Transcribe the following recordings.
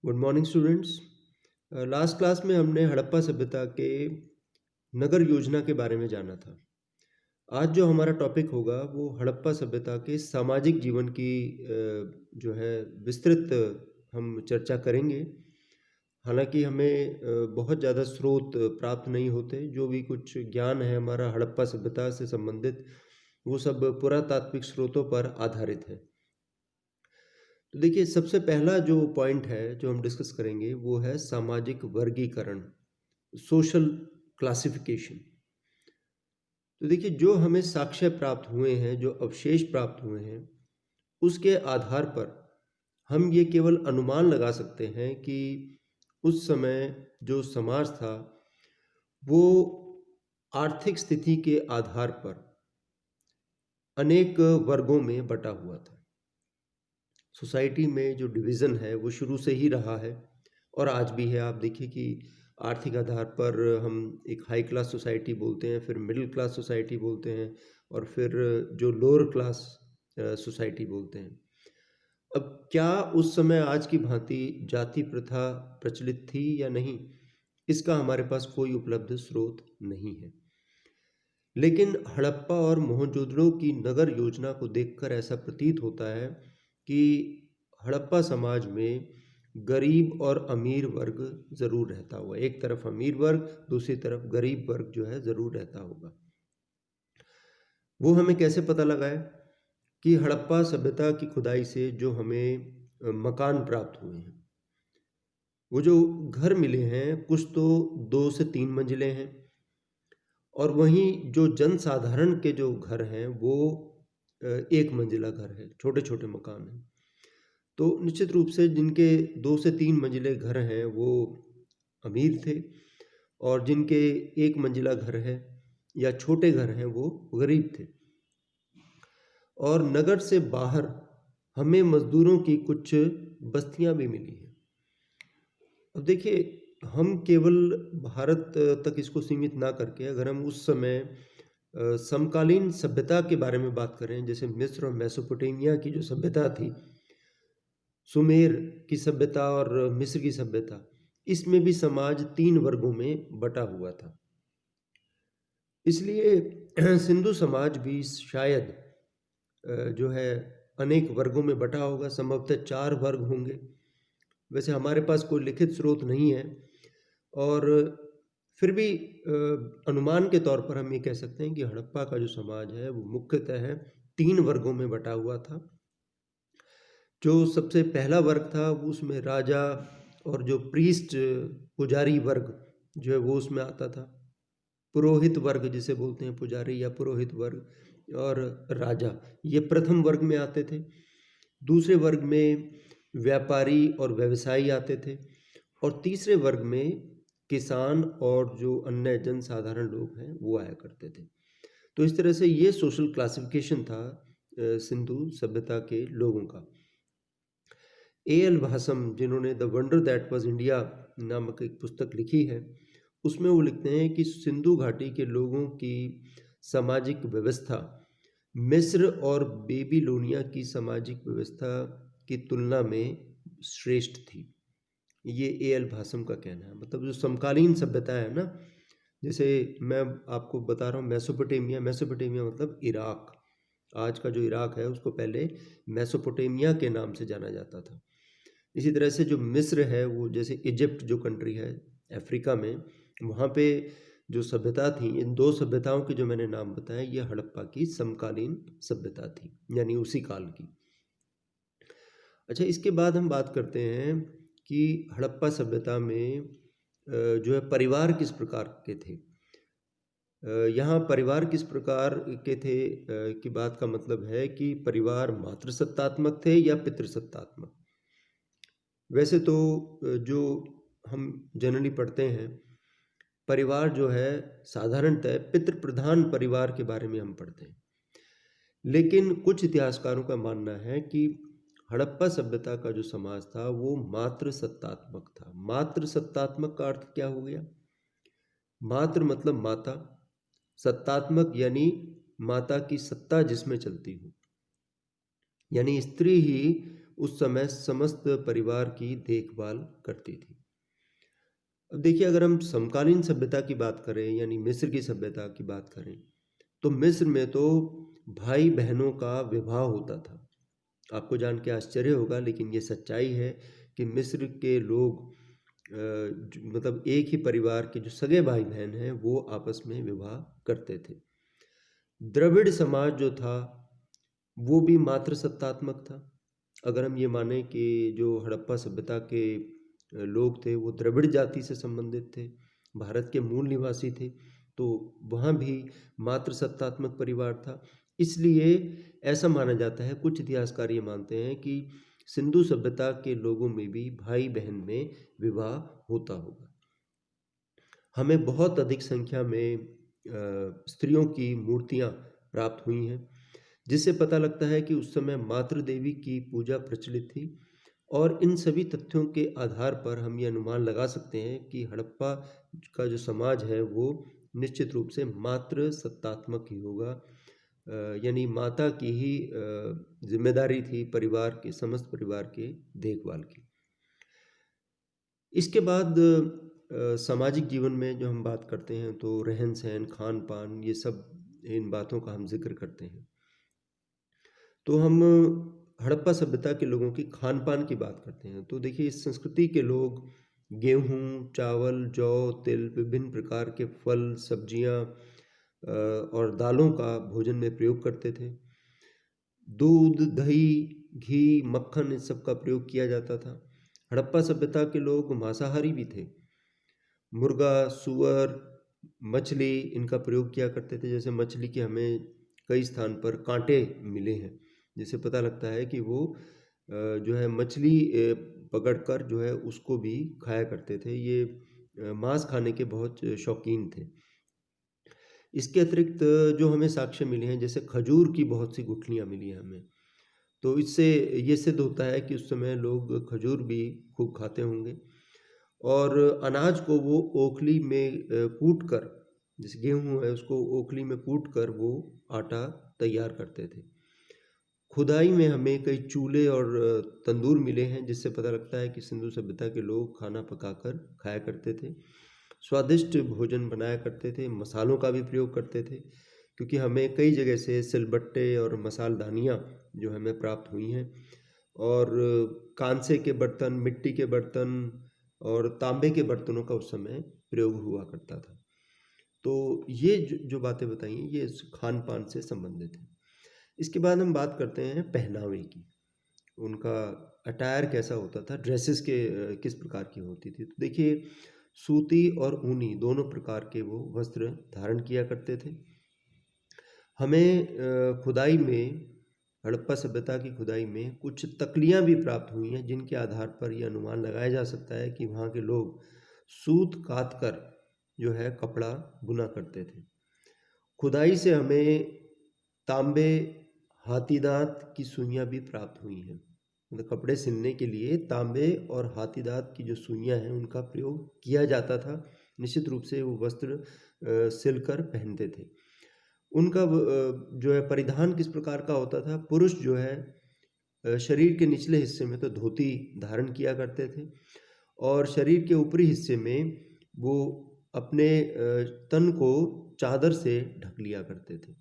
Good morning students. Last class में हमने हड़प्पा सभ्यता के नगर योजना के बारे में जाना था। आज जो हमारा टॉपिक होगा वो हड़प्पा सभ्यता के सामाजिक जीवन की जो है विस्तृत हम चर्चा करेंगे। हालांकि हमें बहुत ज़्यादा स्रोत प्राप्त नहीं होते। जो भी कुछ ज्ञान है हमारा हड़प्पा सभ्यता से संबंधित वो सब पुरातात्विक स्रोतों पर आधारित है। तो देखिए, सबसे पहला जो पॉइंट है जो हम डिस्कस करेंगे वो है सामाजिक वर्गीकरण, सोशल क्लासिफिकेशन। तो देखिए, जो हमें साक्ष्य प्राप्त हुए हैं, जो अवशेष प्राप्त हुए हैं, उसके आधार पर हम ये केवल अनुमान लगा सकते हैं कि उस समय जो समाज था वो आर्थिक स्थिति के आधार पर अनेक वर्गों में बटा हुआ था। सोसाइटी में जो डिवीज़न है वो शुरू से ही रहा है और आज भी है। आप देखिए कि आर्थिक आधार पर हम एक हाई क्लास सोसाइटी बोलते हैं, फिर मिडिल क्लास सोसाइटी बोलते हैं और फिर जो लोअर क्लास सोसाइटी बोलते हैं। अब क्या उस समय आज की भांति जाति प्रथा प्रचलित थी या नहीं, इसका हमारे पास कोई उपलब्ध स्रोत नहीं है। लेकिन हड़प्पा और मोहनजोदड़ो की नगर योजना को देखकर ऐसा प्रतीत होता है कि हड़प्पा समाज में गरीब और अमीर वर्ग ज़रूर रहता होगा। एक तरफ अमीर वर्ग, दूसरी तरफ गरीब वर्ग जो है ज़रूर रहता होगा। वो हमें कैसे पता लगा है कि हड़प्पा सभ्यता की खुदाई से जो हमें मकान प्राप्त हुए हैं, वो जो घर मिले हैं कुछ तो 2 से 3 मंजिले हैं और वहीं जो जनसाधारण के जो घर हैं वो 1 मंजिला घर है, छोटे-छोटे मकान हैं। तो निश्चित रूप से जिनके 2 से 3 मंजिले घर हैं वो अमीर थे और जिनके 1 मंजिला घर है या छोटे घर हैं वो गरीब थे। और नगर से बाहर हमें मजदूरों की कुछ बस्तियां भी मिली हैं। अब देखिए, हम केवल भारत तक इसको सीमित ना करके अगर हम उस समय समकालीन सभ्यता के बारे में बात करें, जैसे मिस्र और मेसोपोटामिया की जो सभ्यता थी, सुमेर की सभ्यता और मिस्र की सभ्यता, इसमें भी समाज 3 वर्गों में बटा हुआ था। इसलिए सिंधु समाज भी शायद जो है अनेक वर्गों में बटा होगा। संभवतः 4 वर्ग होंगे। वैसे हमारे पास कोई लिखित स्रोत नहीं है और फिर भी अनुमान के तौर पर हम ये कह सकते हैं कि हड़प्पा का जो समाज है वो मुख्यतः 3 वर्गों में बटा हुआ था। जो सबसे पहला वर्ग था वो उसमें राजा और जो प्रीस्ट पुजारी वर्ग जो है वो उसमें आता था। पुरोहित वर्ग जिसे बोलते हैं, पुजारी या पुरोहित वर्ग और राजा, ये प्रथम वर्ग में आते थे। दूसरे वर्ग में व्यापारी और व्यवसायी आते थे और तीसरे वर्ग में किसान और जो अन्य जनसाधारण लोग हैं वो आया करते थे। तो इस तरह से ये सोशल क्लासिफिकेशन था सिंधु सभ्यता के लोगों का। एल भासम, जिन्होंने the wonder that was India नामक एक पुस्तक लिखी है, उसमें वो लिखते हैं कि सिंधु घाटी के लोगों की सामाजिक व्यवस्था मिस्र और बेबीलोनिया की सामाजिक व्यवस्था की तुलना में श्रेष्ठ थी। ये एल भासम का कहना है। मतलब जो समकालीन सभ्यता है ना, जैसे मैं आपको बता रहा हूँ मेसोपोटामिया, मेसोपोटामिया मतलब इराक। आज का जो इराक है उसको पहले मेसोपोटामिया के नाम से जाना जाता था। इसी तरह से जो मिस्र है वो जैसे इजिप्ट जो कंट्री है अफ्रीका में, वहाँ पे जो सभ्यता थी, इन 2 सभ्यताओं के जो मैंने नाम बताए ये हड़प्पा की समकालीन सभ्यता थी, यानी उसी काल की। अच्छा, इसके बाद हम बात करते हैं कि हड़प्पा सभ्यता में जो है परिवार किस प्रकार के थे। यहाँ परिवार किस प्रकार के थे की बात का मतलब है कि परिवार मातृसत्तात्मक थे या पितृसत्तात्मक। वैसे तो जो हम जनरली पढ़ते हैं, परिवार जो है साधारणतः पितृ प्रधान परिवार के बारे में हम पढ़ते हैं। लेकिन कुछ इतिहासकारों का मानना है कि हड़प्पा सभ्यता का जो समाज था वो मातृसत्तात्मक था। मातृसत्तात्मक का अर्थ क्या हो गया? मातृ मतलब माता, सत्तात्मक यानी माता की सत्ता जिसमें चलती हो, यानी स्त्री ही उस समय समस्त परिवार की देखभाल करती थी। अब देखिए, अगर हम समकालीन सभ्यता की बात करें यानी मिस्र की सभ्यता की बात करें, तो मिस्र में तो भाई-बहनों का विवाह होता था। आपको जान के आश्चर्य होगा, लेकिन ये सच्चाई है कि मिस्र के लोग मतलब एक ही परिवार के जो सगे भाई-बहन हैं, वो आपस में विवाह करते थे। द्रविड़ समाज जो था, वो भी मातृसत्तात्मक था। अगर हम ये माने कि जो हड़प्पा सभ्यता के लोग थे, वो द्रविड़ जाति से संबंधित थे, भारत के मूल निवासी थे, तो वहाँ भी मातृसत्तात्मक परिवार था। इसलिए ऐसा माना जाता है, कुछ इतिहासकार ये मानते हैं कि सिंधु सभ्यता के लोगों में भी भाई-बहन में विवाह होता होगा। हमें बहुत अधिक संख्या में स्त्रियों की मूर्तियाँ प्राप्त हुई हैं, जिससे पता लगता है कि उस समय मातृ देवी की पूजा प्रचलित थी। और इन सभी तथ्यों के आधार पर हम ये अनुमान लगा सकते हैं कि हड़प्पा का जो समाज है, वो निश्चित रूप से मातृ सत्तात्मक ही होगा। यानी माता की ही ज़िम्मेदारी थी परिवार के, समस्त परिवार के देखभाल की। इसके बाद सामाजिक जीवन में जो हम बात करते हैं, तो रहन-सहन, खान-पान, ये सब इन बातों का हम ज़िक्र करते हैं। तो हम हड़प्पा सभ्यता के लोगों की खान-पान की बात करते हैं, तो देखिए इस संस्कृति के लोग गेहूँ, चावल, जौ, तिल, विभिन्न प्रकार के फल, सब्जियाँ और दालों का भोजन में प्रयोग करते थे। दूध, दही, घी, मक्खन, इस सब का प्रयोग किया जाता था। हड़प्पा सभ्यता के लोग मांसाहारी भी थे। मुर्गा, सूअर, मछली, इनका प्रयोग किया करते थे। जैसे मछली के हमें कई स्थान पर काँटे मिले हैं, जिससे पता लगता है कि वो जो है मछली पकड़कर जो है उसको भी खाया करते थे। ये मांस खाने के बहुत शौकीन थे। इसके अतिरिक्त जो हमें साक्ष्य मिले हैं, जैसे खजूर की बहुत सी गुठलियाँ मिली हैं हमें। तो इससे ये सिद्ध होता है कि उस समय लोग खजूर भी खूब खाते होंगे। और अनाज को वो ओखली में कूट कर, जैसे गेहूँ है उसको ओखली में कूट कर वो आटा तैयार करते थे। खुदाई में हमें कई चूल्हे और तंदूर मिले हैं, जिससे पता लगता है कि सिंधु सभ्यता के लोग खाना पकाकर खाया करते थे। स्वादिष्ट भोजन बनाया करते थे, मसालों का भी प्रयोग करते थे, क्योंकि हमें कई जगह से सिलबट्टे और मसालदानियाँ जो हमें प्राप्त हुई हैं। और कांसे के बर्तन, मिट्टी के बर्तन और तांबे के बर्तनों का उस समय प्रयोग हुआ करता था। तो ये जो बातें बताई हैं, ये खान-पान से संबंधित हैं। इसके बाद हम बात करते हैं पहनावे की। उनका अटायर कैसा होता था, ड्रेसेस के किस प्रकार की होती थी। तो देखिए, सूती और ऊनी दोनों प्रकार के वो वस्त्र धारण किया करते थे। हमें खुदाई में, हड़प्पा सभ्यता की खुदाई में कुछ तकलियाँ भी प्राप्त हुई हैं, जिनके आधार पर ये अनुमान लगाया जा सकता है कि वहाँ के लोग सूत कात कर जो है कपड़ा बुना करते थे। खुदाई से हमें तांबे, हाथीदांत की सुइयाँ भी प्राप्त हुई हैं। मतलब कपड़े सिलने के लिए तांबे और हाथीदांत की जो सुइयाँ हैं, उनका प्रयोग किया जाता था। निश्चित रूप से वो वस्त्र सिलकर पहनते थे। उनका जो है परिधान किस प्रकार का होता था, पुरुष जो है शरीर के निचले हिस्से में तो धोती धारण किया करते थे, और शरीर के ऊपरी हिस्से में वो अपने तन को चादर से ढक लिया करते थे।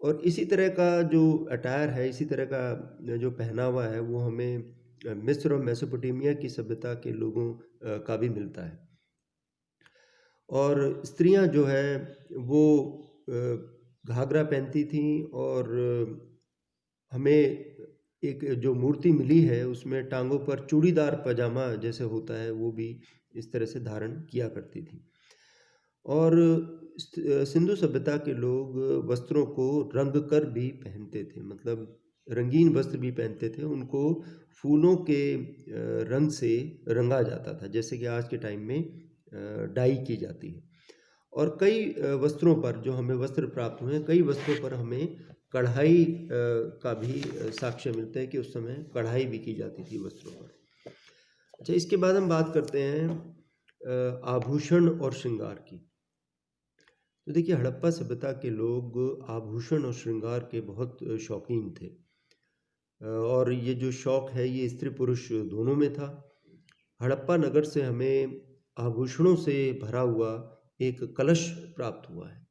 और इसी तरह का जो अटायर है, इसी तरह का जो पहनावा है, वो हमें मिस्र और मेसोपोटामिया की सभ्यता के लोगों का भी मिलता है। और स्त्रियां जो है वो घाघरा पहनती थीं, और हमें एक जो मूर्ति मिली है उसमें टांगों पर चूड़ीदार पजामा जैसे होता है, वो भी इस तरह से धारण किया करती थी। और सिंधु सभ्यता के लोग वस्त्रों को रंग कर भी पहनते थे, मतलब रंगीन वस्त्र भी पहनते थे। उनको फूलों के रंग से रंगा जाता था, जैसे कि आज के टाइम में डाई की जाती है। और कई वस्त्रों पर जो हमें वस्त्र प्राप्त हुए हैं, कई वस्त्रों पर हमें कढ़ाई का भी साक्ष्य मिलता है कि उस समय कढ़ाई भी की जाती थी वस्त्रों पर। अच्छा, इसके बाद हम बात करते हैं आभूषण और श्रृंगार की। तो देखिए, हड़प्पा सभ्यता के लोग आभूषण और श्रृंगार के बहुत शौकीन थे। और ये जो शौक है ये स्त्री पुरुष दोनों में था। हड़प्पा नगर से हमें आभूषणों से भरा हुआ एक कलश प्राप्त हुआ है,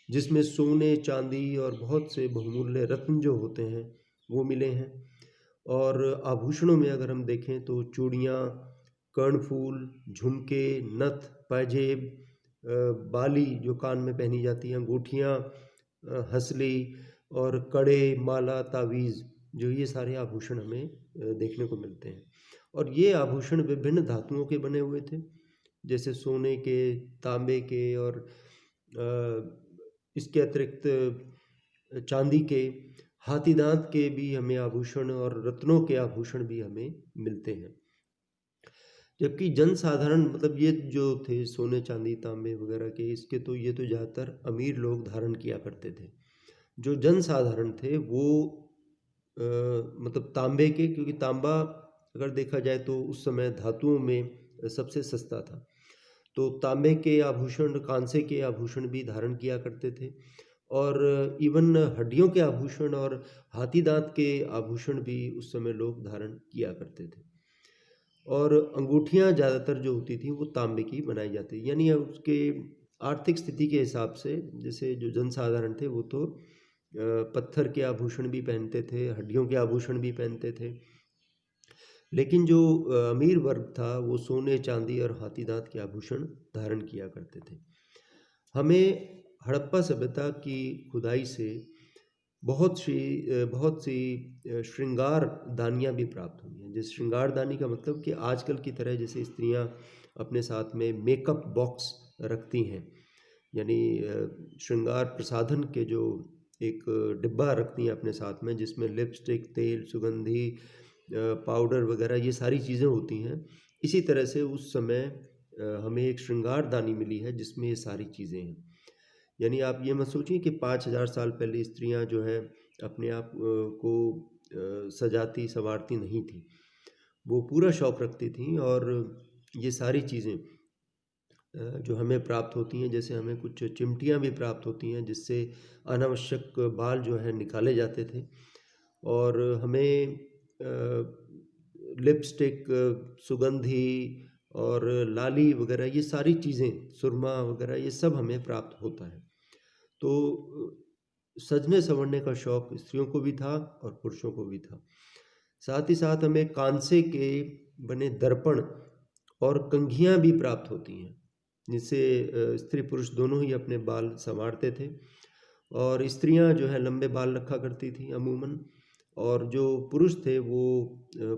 जिसमें सोने, चांदी और बहुत से बहुमूल्य रत्न जो होते हैं वो मिले हैं। और आभूषणों में अगर हम देखें तो चूड़ियाँ, कर्णफूल, झुमके, नथ, पाजेब, बाली जो कान में पहनी जाती हैं, अंगूठियाँ, हंसली और कड़े, माला, तावीज़, जो ये सारे आभूषण हमें देखने को मिलते हैं। और ये आभूषण विभिन्न धातुओं के बने हुए थे, जैसे सोने के, तांबे के और इसके अतिरिक्त चांदी के, हाथी दांत के भी हमें आभूषण और रत्नों के आभूषण भी हमें मिलते हैं। जबकि जनसाधारण मतलब ये जो थे सोने, चांदी, तांबे वगैरह के, इसके तो ये तो ज़्यादातर अमीर लोग धारण किया करते थे। जो जनसाधारण थे वो मतलब तांबे के, क्योंकि तांबा अगर देखा जाए तो उस समय धातुओं में सबसे सस्ता था, तो तांबे के आभूषण, कांसे के आभूषण भी धारण किया करते थे। और इवन हड्डियों के आभूषण और हाथी दांत के आभूषण भी उस समय लोग धारण किया करते थे। और अंगूठियाँ ज़्यादातर जो होती थी वो तांबे की बनाई जाती थी, यानी उसके आर्थिक स्थिति के हिसाब से, जैसे जो जनसाधारण थे वो तो पत्थर के आभूषण भी पहनते थे, हड्डियों के आभूषण भी पहनते थे, लेकिन जो अमीर वर्ग था वो सोने, चांदी और हाथी दांत के आभूषण धारण किया करते थे। हमें हड़प्पा सभ्यता की खुदाई से बहुत सी श्रृंगार दानियाँ भी प्राप्त हुई हैं। जिस श्रृंगार दानी का मतलब कि आजकल की तरह जैसे स्त्रियाँ अपने साथ में मेकअप बॉक्स रखती हैं, यानी श्रृंगार प्रसाधन के जो एक डिब्बा रखती हैं अपने साथ में, जिसमें लिपस्टिक, तेल, सुगंधी, पाउडर वगैरह ये सारी चीज़ें होती हैं। इसी तरह से उस समय हमें एक श्रृंगार दानी मिली है जिसमें ये सारी चीज़ें हैं। यानी आप ये मत सोचिए कि 5000 साल पहले स्त्रियां जो है अपने आप को सजाती संवारती नहीं थी, वो पूरा शौक रखती थी। और ये सारी चीज़ें जो हमें प्राप्त होती हैं, जैसे हमें कुछ चिमटियाँ भी प्राप्त होती हैं जिससे अनावश्यक बाल जो है निकाले जाते थे। और हमें लिपस्टिक, सुगंधी और लाली वगैरह ये सारी चीज़ें, सुरमा वगैरह ये सब हमें प्राप्त होता है। तो सजने संवरने का शौक स्त्रियों को भी था और पुरुषों को भी था। साथ ही साथ हमें कांसे के बने दर्पण और कंघियाँ भी प्राप्त होती हैं, जिससे स्त्री पुरुष दोनों ही अपने बाल संवारते थे। और स्त्रियां जो है लंबे बाल रखा करती थी अमूमन, और जो पुरुष थे वो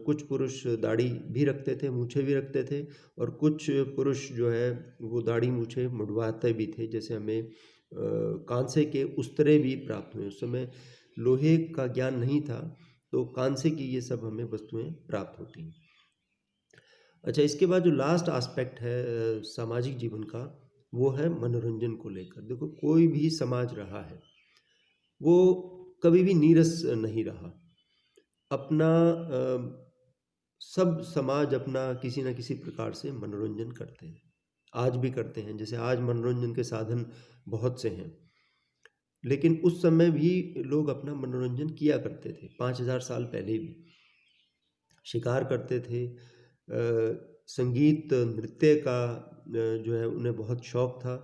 कुछ पुरुष दाढ़ी भी रखते थे, मूछें भी रखते थे, और कुछ पुरुष जो है वो दाढ़ी मूछें मुड़वाते भी थे। जैसे हमें कांसे के उस्तरे भी प्राप्त हुए। उस समय लोहे का ज्ञान नहीं था, तो कांसे की ये सब हमें वस्तुएं प्राप्त होती हैं। अच्छा, इसके बाद जो लास्ट एस्पेक्ट है सामाजिक जीवन का, वो है मनोरंजन को लेकर। देखो, कोई भी समाज रहा है वो कभी भी नीरस नहीं रहा। अपना सब समाज अपना किसी न किसी प्रकार से मनोरंजन करते हैं, आज भी करते हैं। जैसे आज मनोरंजन के साधन बहुत से हैं, लेकिन उस समय भी लोग अपना मनोरंजन किया करते थे। 5000 साल पहले भी शिकार करते थे, संगीत नृत्य का जो है उन्हें बहुत शौक था।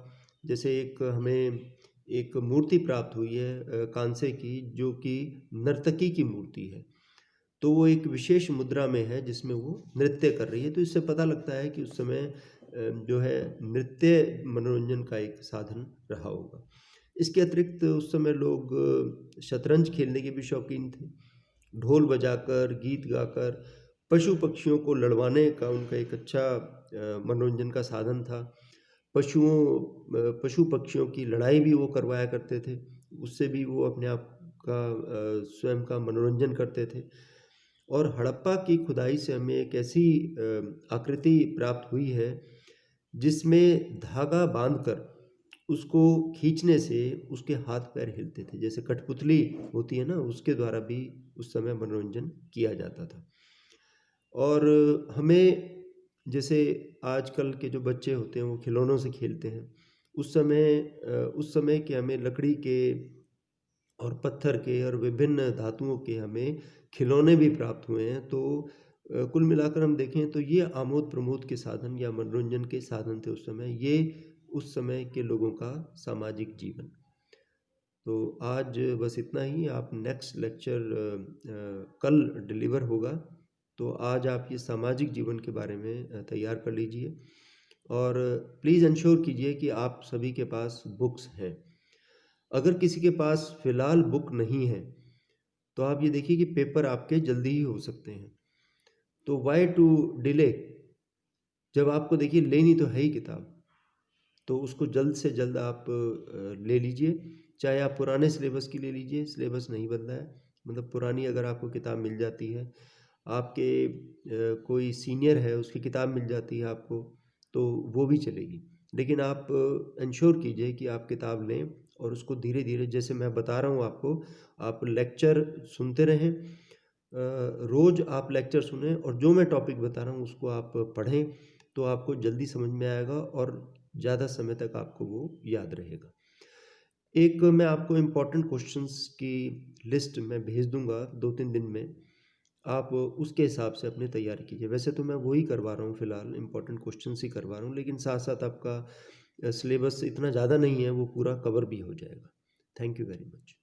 जैसे एक हमें एक मूर्ति प्राप्त हुई है कांसे की, जो कि नर्तकी की मूर्ति है। तो वो एक विशेष मुद्रा में है जिसमें वो नृत्य कर रही है। तो इससे पता लगता है कि उस समय जो है नृत्य मनोरंजन का एक साधन रहा होगा। इसके अतिरिक्त उस समय लोग शतरंज खेलने के भी शौकीन थे। ढोल बजाकर, गीत गाकर पशु पक्षियों को लड़वाने का उनका एक अच्छा मनोरंजन का साधन था। पशु पक्षियों की लड़ाई भी वो करवाया करते थे, उससे भी वो अपने आप का स्वयं का मनोरंजन करते थे। और हड़प्पा की खुदाई से हमें एक ऐसी आकृति प्राप्त हुई है जिसमें धागा बांधकर उसको खींचने से उसके हाथ पैर हिलते थे। जैसे कठपुतली होती है ना, उसके द्वारा भी उस समय मनोरंजन किया जाता था। और हमें जैसे आजकल के जो बच्चे होते हैं वो खिलौनों से खेलते हैं, उस समय के हमें लकड़ी के और पत्थर के और विभिन्न धातुओं के हमें खिलौने भी प्राप्त हुए हैं। तो कुल मिलाकर हम देखें तो ये आमोद-प्रमोद के साधन या मनोरंजन के साधन थे उस समय। ये उस समय के लोगों का सामाजिक जीवन। तो आज बस इतना ही। आप नेक्स्ट लेक्चर कल डिलीवर होगा। तो आज आप ये सामाजिक जीवन के बारे में तैयार कर लीजिए और प्लीज़ एंश्योर कीजिए कि आप सभी के पास बुक्स हैं। अगर किसी के पास फ़िलहाल बुक नहीं है, तो आप ये देखिए कि पेपर आपके जल्दी ही हो सकते हैं। तो व्हाई टू डिले? जब आपको देखिए लेनी तो है ही किताब, तो उसको जल्द से जल्द आप ले लीजिए। चाहे आप पुराने सिलेबस की ले लीजिए, सिलेबस नहीं बदला है। मतलब पुरानी अगर आपको किताब मिल जाती है, आपके कोई सीनियर है उसकी किताब मिल जाती है आपको, तो वो भी चलेगी। लेकिन आप एंश्योर कीजिए कि आप किताब लें और उसको धीरे-धीरे, जैसे मैं बता रहा हूँ आपको, आप लेक्चर सुनते रहें। रोज़ आप लेक्चर सुनें और जो मैं टॉपिक बता रहा हूँ उसको आप पढ़ें, तो आपको जल्दी समझ में आएगा और ज़्यादा समय तक आपको वो याद रहेगा। एक मैं आपको इम्पोर्टेंट क्वेश्चंस की लिस्ट मैं भेज दूँगा 2-3 दिन में, आप उसके हिसाब से अपनी तैयारी कीजिए। वैसे तो मैं वही करवा रहा हूँ फ़िलहाल, इम्पोर्टेंट क्वेश्चंस ही करवा रहा हूँ, लेकिन साथ-साथ आपका सिलेबस इतना ज़्यादा नहीं है, वो पूरा कवर भी हो जाएगा। Thank you very much.